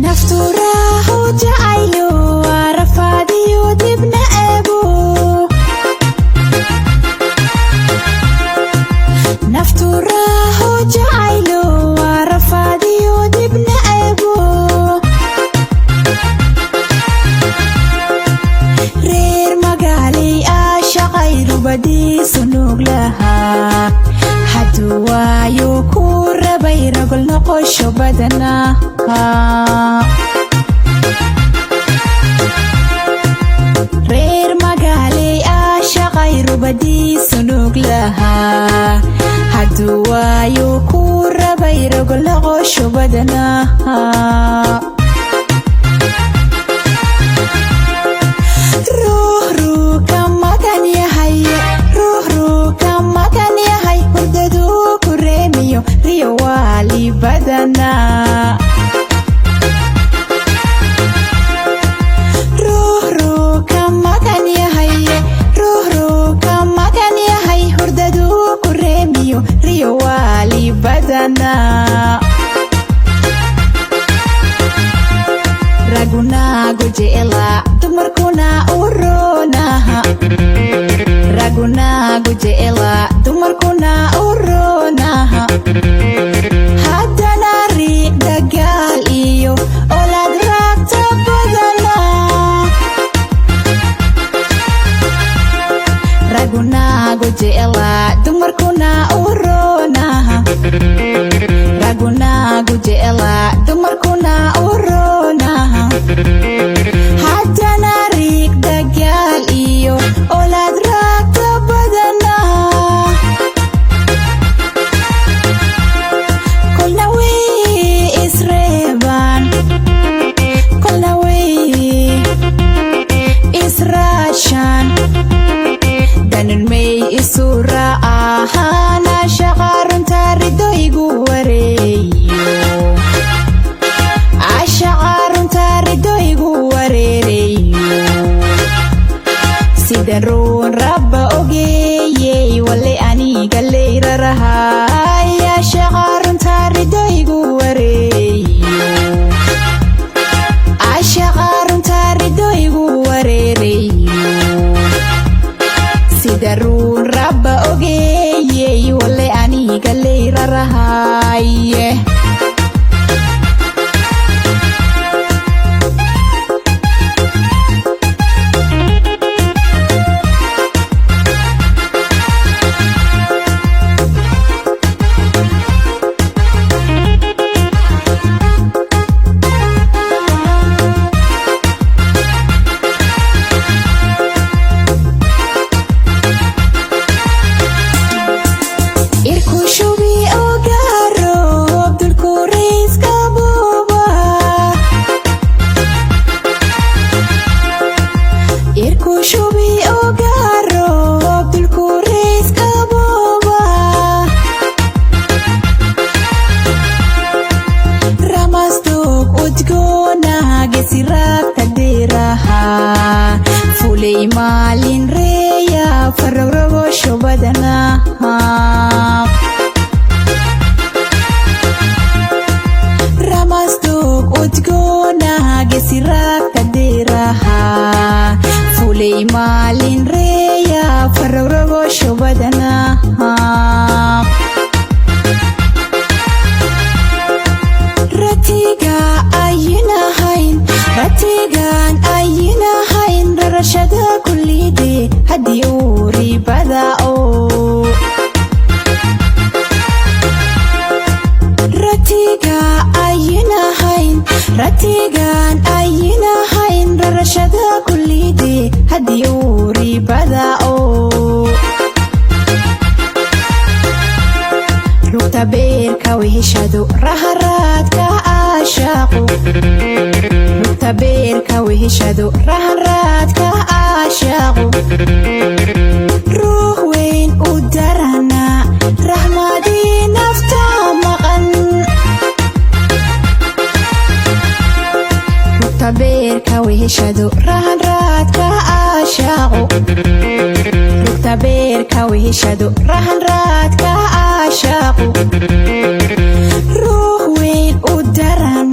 نفتوراه جعيلو رفاديو دبنا أبو نفتوراه جعيلو رفاديو دبنا أبو رير مقالي أشغير بدي سنوق لها حدوايو كور بيرقل نقش بدنا reer magaaley shaqayru badii sunuug lahaa hadduu waayo ku rabay rogolaqosho badanaha ruuxruu ka magan yahay hurdaduu ku reemiyo riyo waali badana ragunaagu jecla dumarkuna uronaha ragunaagu jecla dumarkuna uronaha haddana riiq dagaal iyo olaad raagta badana ragunaagu jecla dumarkuna uronaha ragunaagu jecla dumarkuna uronaha haddana riiq dagaal iyo olaad raagta badana kolna way isreebaan kolna way israashaan danin may isu ra'ahaana shaqaarunta ridoygu wareeyo ashaqaarunta ridoygu wareereyo sidan ruun rabba ogeeyey wale aniga leyrarahay ashaqaarunta ridoygu wareeyo ashaqaarunta ridoygu wareereyo sida ruun rabba ogeeyey wale aniga leyrarahay fulay maalin reeya farrogosho badanaha ramasdog udgoonaha gesiraagta deeraha fulay maalin reeya farrogosho badanaha ratigan ayinahayn rarashada kullide haddii uu ribada oo ratigan ayinahayn rarashada kullide haddii uu ribada oo rugta beerka weheshado raharaadka aashaaqo rugta beerka weheshado raharaadka aashaaqo ruux weyn u darana raxmadii nafta maqan rugta beerka weheshado raharaadka aashaaqo rugta beerka weheshado raharaadka aashaaqo ruux weyn u daran